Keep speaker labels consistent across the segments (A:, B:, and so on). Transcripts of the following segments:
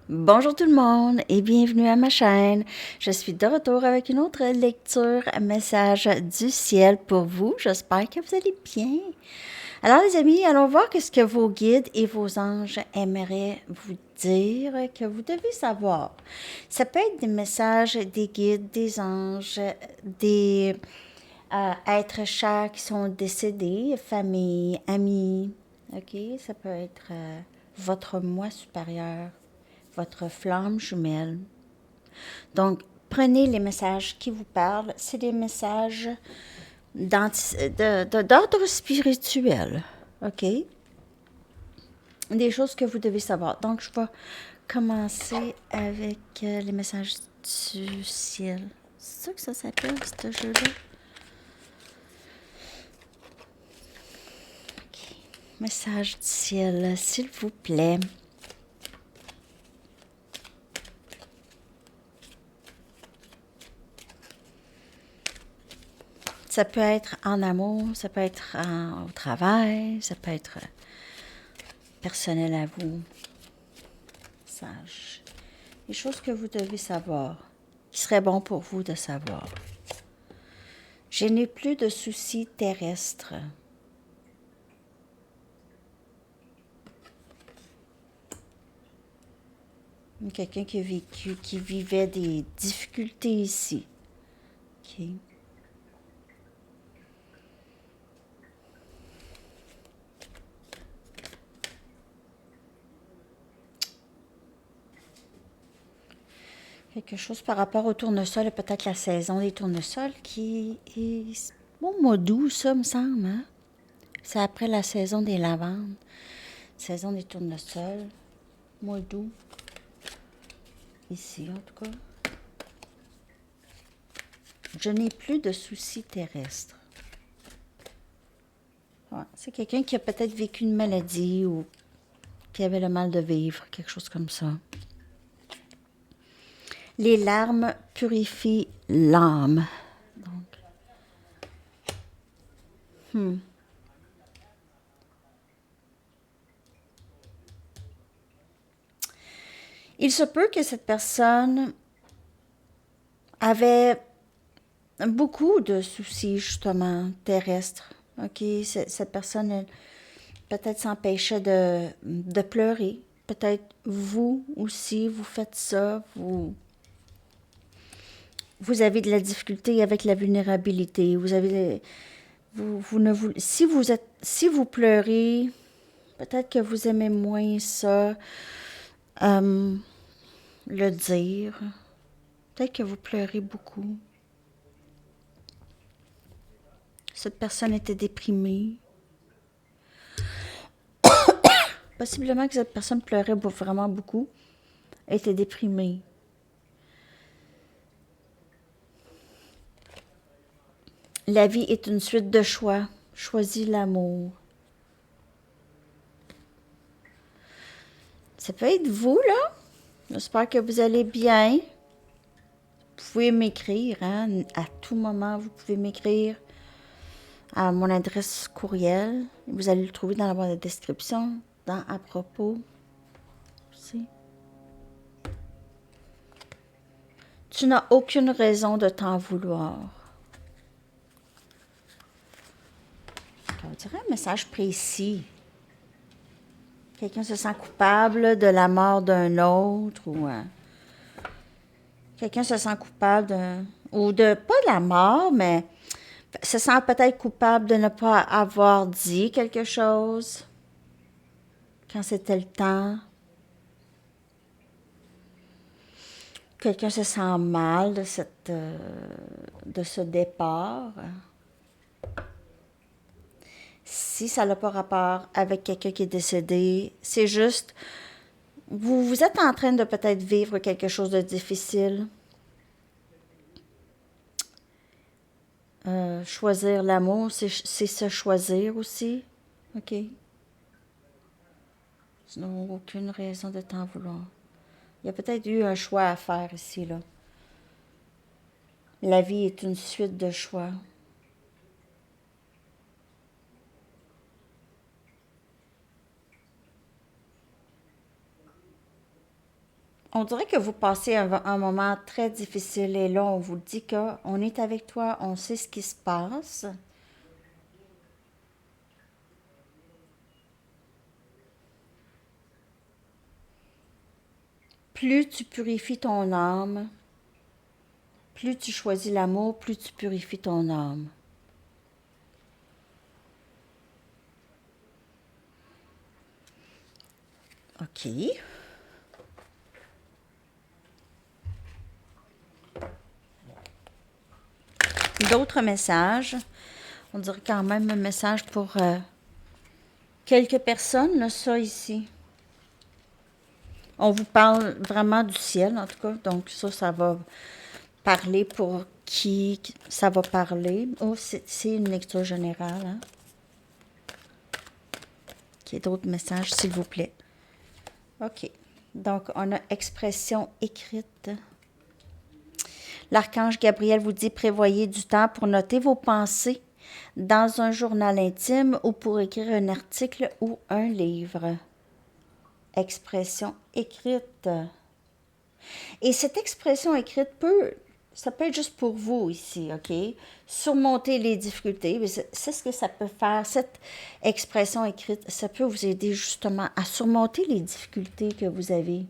A: Bonjour tout le monde et bienvenue à ma chaîne. Je suis de retour avec une autre lecture, message du ciel pour vous. J'espère que vous allez bien. Alors les amis, allons voir ce que vos guides et vos anges aimeraient vous dire, que vous devez savoir. Ça peut être des messages des guides, des anges, des êtres chers qui sont décédés, famille, amis. OK? Ça peut être votre moi supérieur, votre flamme jumelle. Donc, prenez les messages qui vous parlent. C'est des messages d'ordre spirituel. OK? Des choses que vous devez savoir. Donc, je vais commencer avec les messages du ciel. C'est ça que ça s'appelle, ce jeu-là? OK. Message du ciel, s'il vous plaît. Ça peut être en amour, ça peut être au travail, ça peut être personnel à vous. Sage. Les choses que vous devez savoir, qui serait bon pour vous de savoir. Je n'ai plus de soucis terrestres. Quelqu'un qui a vécu, qui vivait des difficultés ici. OK. Quelque chose par rapport au tournesol, peut-être la saison des tournesols qui est au mois d'août, ça me semble. Hein? C'est après la saison des lavandes. Saison des tournesols, mois d'août. Ici, en tout cas. Je n'ai plus de soucis terrestres. Ouais, c'est quelqu'un qui a peut-être vécu une maladie ou qui avait le mal de vivre, quelque chose comme ça. Les larmes purifient l'âme. Donc, il se peut que cette personne avait beaucoup de soucis, justement, terrestres. OK? Cette personne, peut-être s'empêchait de pleurer. Peut-être vous aussi, vous faites ça. Vous avez de la difficulté avec la vulnérabilité. Vous avez... Vous ne vous, si vous pleurez, peut-être que vous aimez moins ça, le dire. Peut-être que vous pleurez beaucoup. Cette personne était déprimée. Possiblement que cette personne pleurait vraiment beaucoup. Elle était déprimée. La vie est une suite de choix. Choisis l'amour. Ça peut être vous, là. J'espère que vous allez bien. Vous pouvez m'écrire, hein. À tout moment, vous pouvez m'écrire à mon adresse courriel. Vous allez le trouver dans la boîte de description, dans à propos aussi. Tu n'as aucune raison de t'en vouloir. On dirait un message précis. Quelqu'un se sent coupable de la mort d'un autre ou quelqu'un se sent coupable ou de pas de la mort, mais se sent peut-être coupable de ne pas avoir dit quelque chose quand c'était le temps. Quelqu'un se sent mal de ce départ. Si ça n'a pas rapport avec quelqu'un qui est décédé, c'est juste, vous êtes en train de peut-être vivre quelque chose de difficile. Choisir l'amour, c'est se choisir aussi. OK? Tu n'as aucune raison de t'en vouloir. Il y a peut-être eu un choix à faire ici, là. La vie est une suite de choix. On dirait que vous passez un moment très difficile et là, on vous dit qu'on est avec toi, on sait ce qui se passe. Plus tu purifies ton âme, plus tu choisis l'amour, plus tu purifies ton âme. OK. D'autres messages. On dirait quand même un message pour quelques personnes, là, ça ici. On vous parle vraiment du ciel, en tout cas. Donc ça va parler pour qui ça va parler. Oh, c'est une lecture générale, hein? OK, d'autres messages, s'il vous plaît. OK. Donc, on a expression écrite. L'archange Gabriel vous dit prévoyez du temps pour noter vos pensées dans un journal intime ou pour écrire un article ou un livre. Expression écrite. Et cette expression écrite ça peut être juste pour vous ici, OK? Surmonter les difficultés. C'est ce que ça peut faire. Cette expression écrite, ça peut vous aider justement à surmonter les difficultés que vous avez.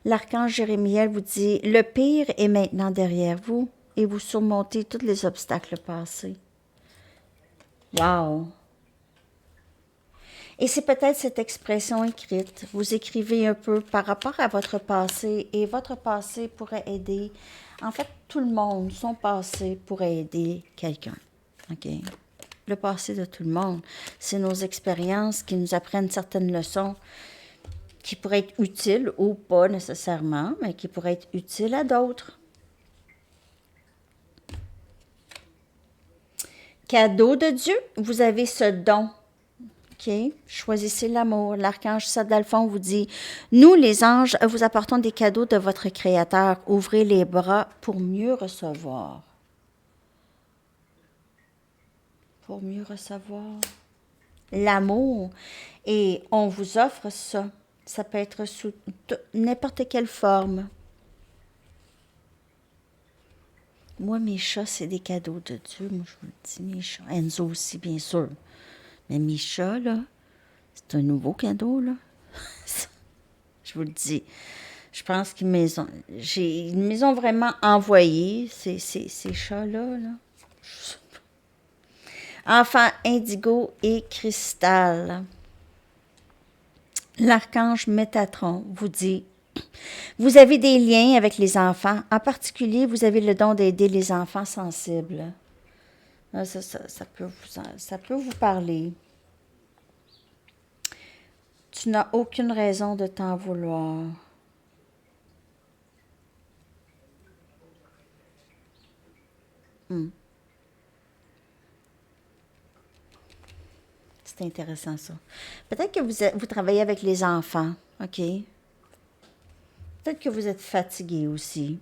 A: L'archange Jérémiel vous dit, le pire est maintenant derrière vous et vous surmontez tous les obstacles passés. Wow! Et c'est peut-être cette expression écrite. Vous écrivez un peu par rapport à votre passé et votre passé pourrait aider. En fait, tout le monde, son passé pourrait aider quelqu'un. OK? Le passé de tout le monde, c'est nos expériences qui nous apprennent certaines leçons qui pourraient être utiles ou pas nécessairement, mais qui pourraient être utiles à d'autres. Cadeau de Dieu, vous avez ce don. OK? Choisissez l'amour. L'archange Sadalphon vous dit, nous les anges, vous apportons des cadeaux de votre Créateur. Ouvrez les bras pour mieux recevoir. Pour mieux recevoir. L'amour. Et on vous offre ça. Ça peut être sous n'importe quelle forme. Moi, mes chats, c'est des cadeaux de Dieu. Moi, je vous le dis, mes chats. Enzo aussi, bien sûr. Mais mes chats, là, c'est un nouveau cadeau, là. Je vous le dis. Je pense qu'ils me ont vraiment envoyé, ces chats-là. Là. Enfants indigo et cristal. L'archange Métatron vous dit, vous avez des liens avec les enfants. En particulier, vous avez le don d'aider les enfants sensibles. Ça peut vous parler. Tu n'as aucune raison de t'en vouloir. C'est intéressant, ça. Peut-être que vous travaillez avec les enfants, OK? Peut-être que vous êtes fatigué aussi.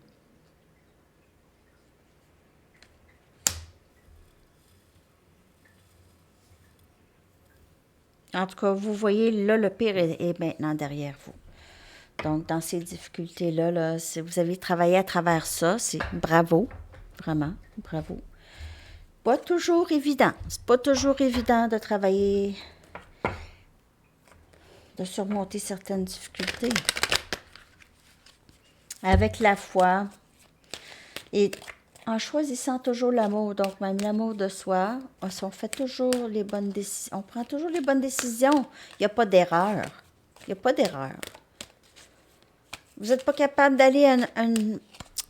A: En tout cas, vous voyez, là, le pire est maintenant derrière vous. Donc, dans ces difficultés-là, là, si vous avez travaillé à travers ça, c'est bravo, vraiment, bravo. Pas toujours évident. C'est pas toujours évident de travailler, de surmonter certaines difficultés. Avec la foi et en choisissant toujours l'amour, donc même l'amour de soi, on fait toujours les bonnes décisions, on prend toujours les bonnes décisions. Il n'y a pas d'erreur. Il n'y a pas d'erreur. Vous n'êtes pas capable d'aller à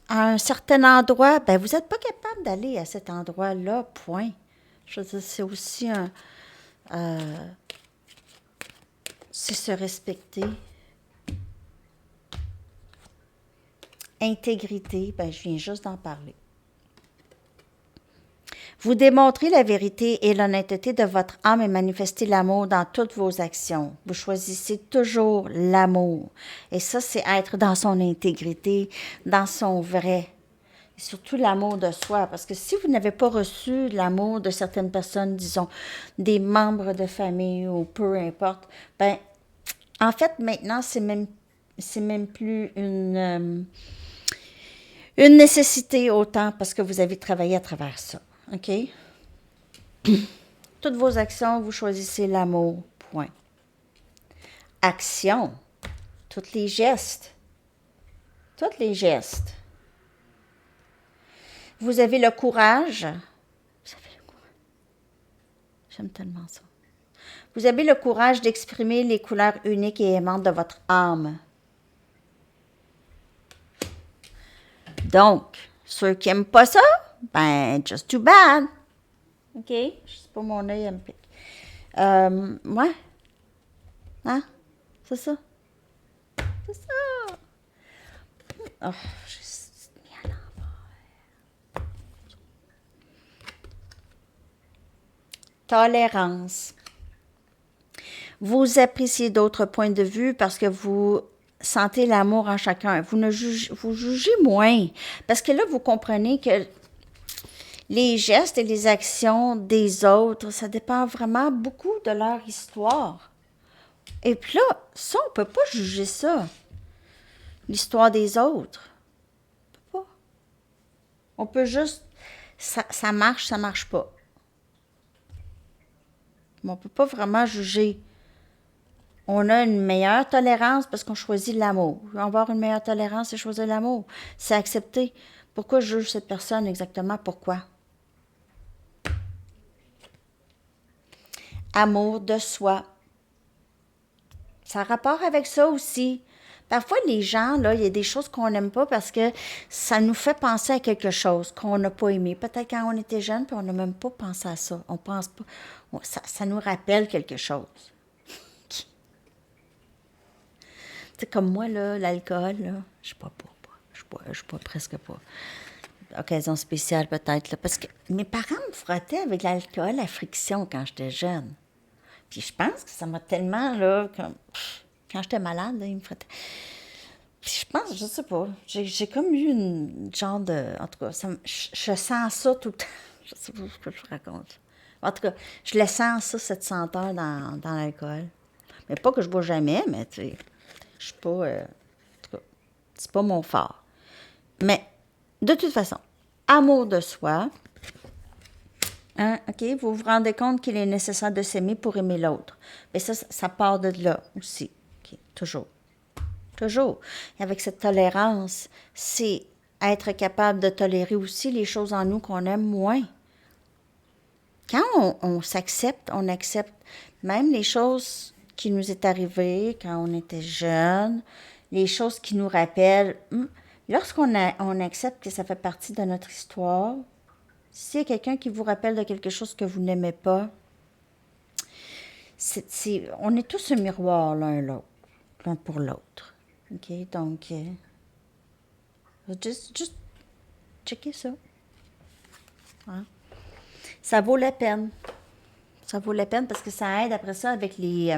A: un certain endroit, ben vous n'êtes pas capable d'aller à cet endroit-là, point. Je veux dire, c'est aussi c'est se respecter. Intégrité, ben je viens juste d'en parler. Vous démontrez la vérité et l'honnêteté de votre âme et manifestez l'amour dans toutes vos actions. Vous choisissez toujours l'amour. Et ça, c'est être dans son intégrité, dans son vrai. Et surtout l'amour de soi. Parce que si vous n'avez pas reçu l'amour de certaines personnes, disons, des membres de famille ou peu importe, ben En fait, maintenant, c'est même plus une nécessité autant parce que vous avez travaillé à travers ça. OK? Toutes vos actions, vous choisissez l'amour. Point. Action. Tous les gestes. Tous les gestes. Vous avez le courage. Vous avez le courage. J'aime tellement ça. Vous avez le courage d'exprimer les couleurs uniques et aimantes de votre âme. Donc, ceux qui n'aiment pas ça, ben, just too bad. OK? Je sais pas, mon œil, elle me pique. Ouais. Hein? C'est ça. C'est ça. Oh, j'ai mis à l'envers. Tolérance. Vous appréciez d'autres points de vue parce que vous sentez l'amour en chacun. Vous jugez moins. Parce que là, vous comprenez que les gestes et les actions des autres, ça dépend vraiment beaucoup de leur histoire. Et puis là, ça, on ne peut pas juger ça. L'histoire des autres. On peut pas. On peut juste... Ça marche pas. Mais on ne peut pas vraiment juger. On a une meilleure tolérance parce qu'on choisit l'amour. Avoir une meilleure tolérance, c'est choisir l'amour. C'est accepter. Pourquoi je juge cette personne exactement? Pourquoi? Amour de soi. Ça a rapport avec ça aussi. Parfois, les gens, là, il y a des choses qu'on n'aime pas parce que ça nous fait penser à quelque chose qu'on n'a pas aimé. Peut-être quand on était jeune, puis on n'a même pas pensé à ça. On pense pas. Ça nous rappelle quelque chose. C'est comme moi, là, l'alcool, là, je ne bois pas. Je bois presque pas. Occasion spéciale, peut-être, là, parce que mes parents me frottaient avec l'alcool à friction quand j'étais jeune. Puis je pense que ça m'a tellement, là, quand j'étais malade, là, ils me frottaient. Puis je pense, je sais pas, j'ai comme eu une genre de... En tout cas, je sens ça tout le temps. Je sais pas ce que je raconte. En tout cas, je le sens, ça, cette senteur dans l'alcool. Mais pas que je bois jamais, mais tu sais... Je suis pas... en tout cas, c'est pas mon fort. Mais, de toute façon, amour de soi. Hein, OK? Vous vous rendez compte qu'il est nécessaire de s'aimer pour aimer l'autre. Mais ça part de là aussi. OK? Toujours. Toujours. Et avec cette tolérance, c'est être capable de tolérer aussi les choses en nous qu'on aime moins. Quand on s'accepte, on accepte même les choses qui nous est arrivé quand on était jeune, les choses qui nous rappellent. Lorsqu'on on accepte que ça fait partie de notre histoire, s'il y a quelqu'un qui vous rappelle de quelque chose que vous n'aimez pas, on est tous un miroir l'un pour l'autre. OK? Donc, juste checker ça. Hein? Ça vaut la peine. Ça vaut la peine parce que ça aide après ça avec les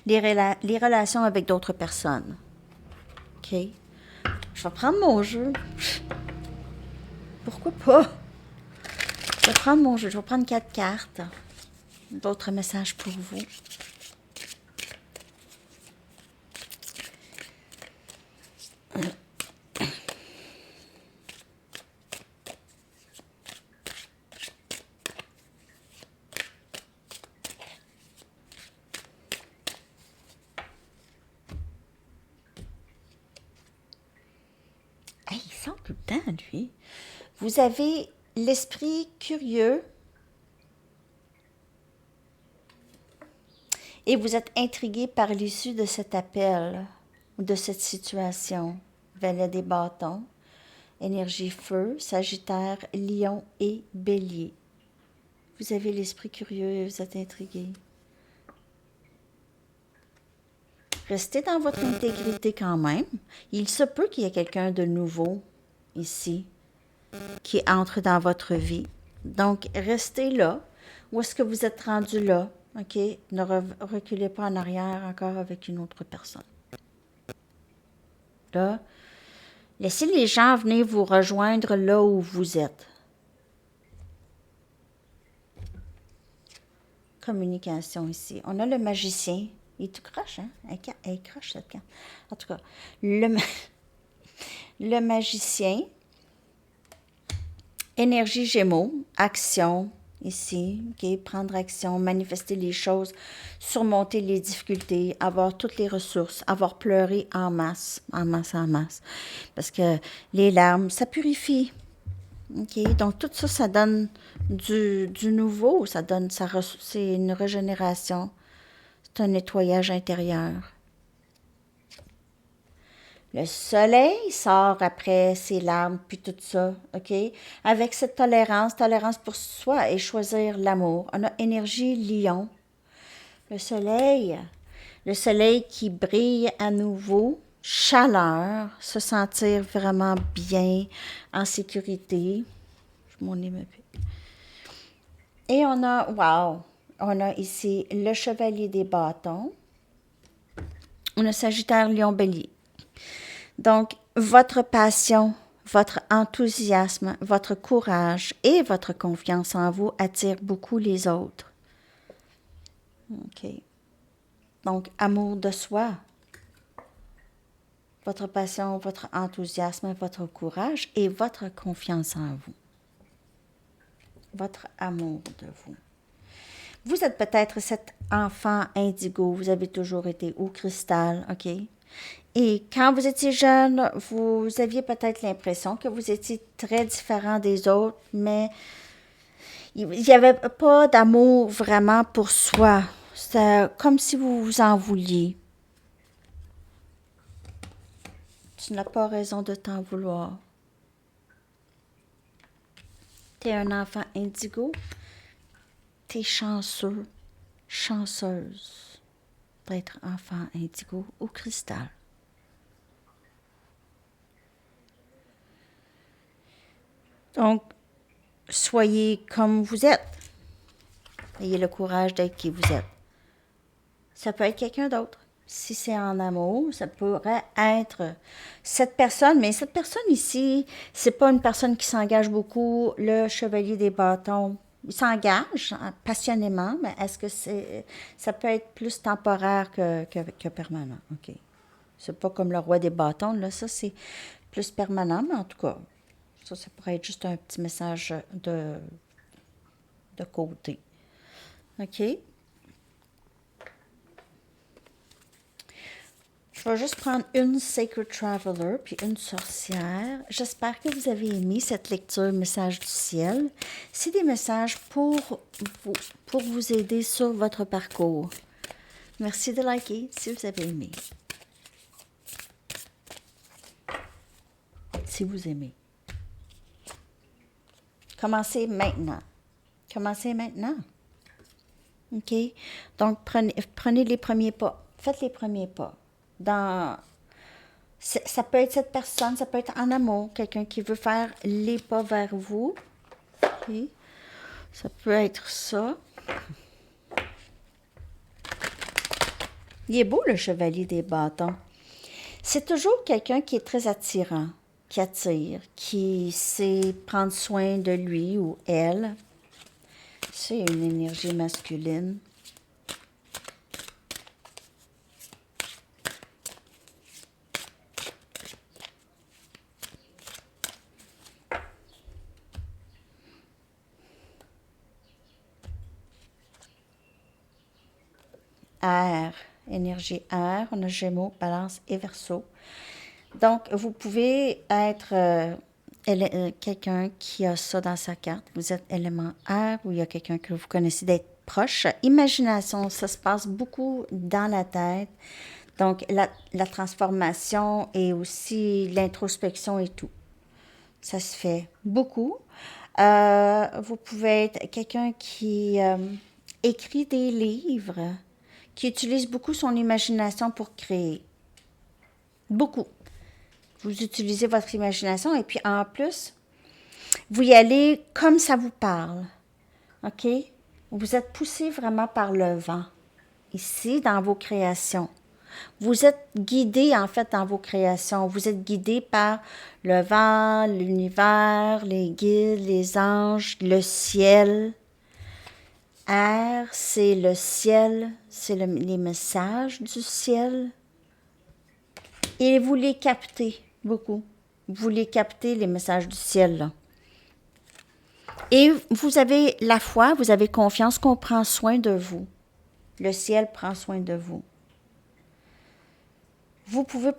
A: relations avec d'autres personnes. OK? Je vais prendre mon jeu. Pourquoi pas? Je vais prendre mon jeu. Je vais prendre 4 cartes. D'autres messages pour vous. Hey, il sort tout le temps, lui. Vous avez l'esprit curieux et vous êtes intrigué par l'issue de cet appel ou de cette situation. Valet des bâtons, énergie feu, Sagittaire, Lion et Bélier. Vous avez l'esprit curieux et vous êtes intrigué. Restez dans votre intégrité quand même. Il se peut qu'il y ait quelqu'un de nouveau ici qui entre dans votre vie. Donc, restez là. Où est-ce que vous êtes rendu là? OK? Ne reculez pas en arrière encore avec une autre personne. Là, laissez les gens venir vous rejoindre là où vous êtes. Communication ici. On a le magicien. Il est tout croche, hein? Elle est croche, cette carte. En tout cas, le, le magicien, énergie Gémeaux, action, ici, OK? Prendre action, manifester les choses, surmonter les difficultés, avoir toutes les ressources, avoir pleuré en masse, en masse, en masse. Parce que les larmes, ça purifie. OK? Donc, tout ça, ça donne du nouveau, c'est une régénération, c'est un nettoyage intérieur. Le soleil sort après ses larmes, puis tout ça, OK? Avec cette tolérance pour soi et choisir l'amour. On a énergie lion. Le soleil, le soleil qui brille à nouveau, chaleur, se sentir vraiment bien, en sécurité. Je m'en ai me Et on a ici le chevalier des bâtons. On a Sagittaire, Lion, Bélier. Donc, votre passion, votre enthousiasme, votre courage et votre confiance en vous attirent beaucoup les autres. OK. Donc, amour de soi, votre passion, votre enthousiasme, votre courage et votre confiance en vous. Votre amour de vous. Vous êtes peut-être cet enfant indigo, vous avez toujours été ou cristal, OK? Et quand vous étiez jeune, vous aviez peut-être l'impression que vous étiez très différent des autres, mais il n'y avait pas d'amour vraiment pour soi. C'était comme si vous vous en vouliez. Tu n'as pas raison de t'en vouloir. Tu es un enfant indigo. Tu es chanceux, chanceuse d'être enfant indigo ou cristal. Donc, soyez comme vous êtes. Ayez le courage d'être qui vous êtes. Ça peut être quelqu'un d'autre. Si c'est en amour, ça pourrait être cette personne. Mais cette personne ici, c'est pas une personne qui s'engage beaucoup. Le chevalier des bâtons, il s'engage passionnément, mais est-ce que ça peut être plus temporaire que permanent? OK. C'est pas comme le roi des bâtons, là. Ça, c'est plus permanent, mais en tout cas, ça pourrait être juste un petit message de côté. OK? Je vais juste prendre une Sacred Traveler puis une sorcière. J'espère que vous avez aimé cette lecture Message du ciel. C'est des messages pour vous aider sur votre parcours. Merci de liker si vous avez aimé. Si vous aimez. Commencez maintenant. Commencez maintenant. OK? Donc, prenez les premiers pas. Faites les premiers pas. Ça peut être cette personne, ça peut être en amour, quelqu'un qui veut faire les pas vers vous. Okay. Ça peut être ça. Il est beau, le chevalier des bâtons. C'est toujours quelqu'un qui est très attirant, qui attire, qui sait prendre soin de lui ou elle. C'est une énergie masculine. Air, énergie air, on a Gémeaux, Balance et Verseau. Donc, vous pouvez être quelqu'un qui a ça dans sa carte. Vous êtes élément air ou il y a quelqu'un que vous connaissez d'être proche. Imagination, ça se passe beaucoup dans la tête. Donc, la transformation et aussi l'introspection et tout. Ça se fait beaucoup. Vous pouvez être quelqu'un qui écrit des livres, qui utilise beaucoup son imagination pour créer. Beaucoup. Vous utilisez votre imagination et puis en plus, vous y allez comme ça vous parle. OK? Vous êtes poussé vraiment par le vent, ici, dans vos créations. Vous êtes guidé, en fait, dans vos créations. Vous êtes guidé par le vent, l'univers, les guides, les anges, le ciel. Air, c'est le ciel, c'est les messages du ciel. Et vous les captez beaucoup. Vous les captez, les messages du ciel, là. Et vous avez la foi, vous avez confiance qu'on prend soin de vous. Le ciel prend soin de vous. Vous pouvez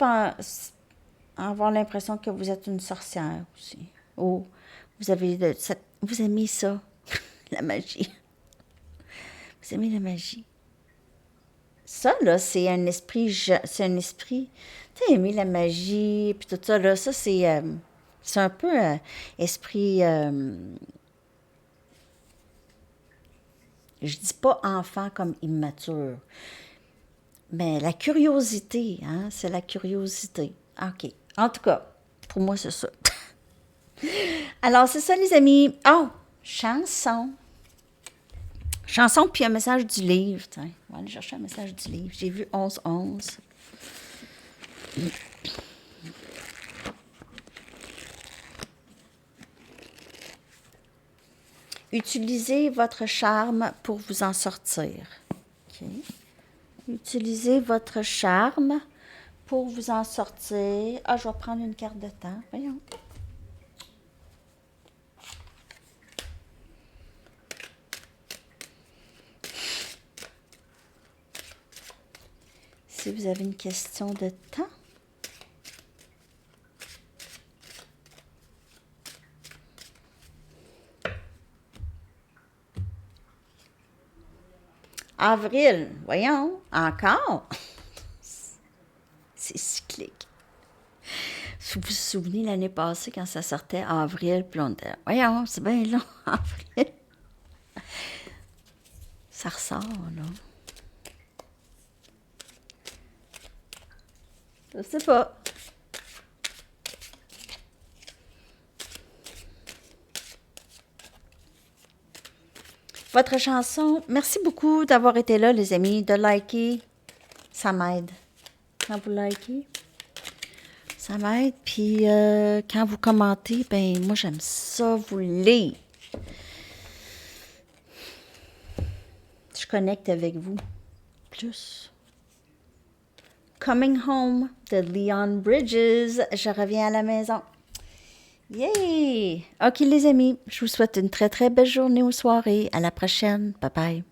A: avoir l'impression que vous êtes une sorcière aussi. Ou vous aimez ça, la magie. Vous aimez la magie. Ça, là, c'est un esprit, tu sais, aimer la magie, puis tout ça, là, ça, c'est un peu esprit, je dis pas enfant comme immature, mais la curiosité, hein, c'est la curiosité. OK. En tout cas, pour moi, c'est ça. Alors, c'est ça, les amis. Oh, chanson. Chanson, puis un message du livre. Tiens, on va aller chercher un message du livre. J'ai vu 11-11. Utilisez votre charme pour vous en sortir. OK. Utilisez votre charme pour vous en sortir. Ah, je vais prendre une carte de temps. Voyons. Si vous avez une question de temps. Avril, voyons, encore. C'est cyclique. Si vous vous souvenez l'année passée quand ça sortait avril, puis on était, voyons, c'est bien long, avril. Ça ressort, là. Je sais pas. Votre chanson, merci beaucoup d'avoir été là, les amis, de liker. Ça m'aide. Quand vous likez, ça m'aide. Puis quand vous commentez, ben moi, j'aime ça vous lire. Je connecte avec vous plus. Coming Home de Leon Bridges. Je reviens à la maison. Yay! OK, les amis, je vous souhaite une très, très belle journée ou soirée. À la prochaine. Bye bye.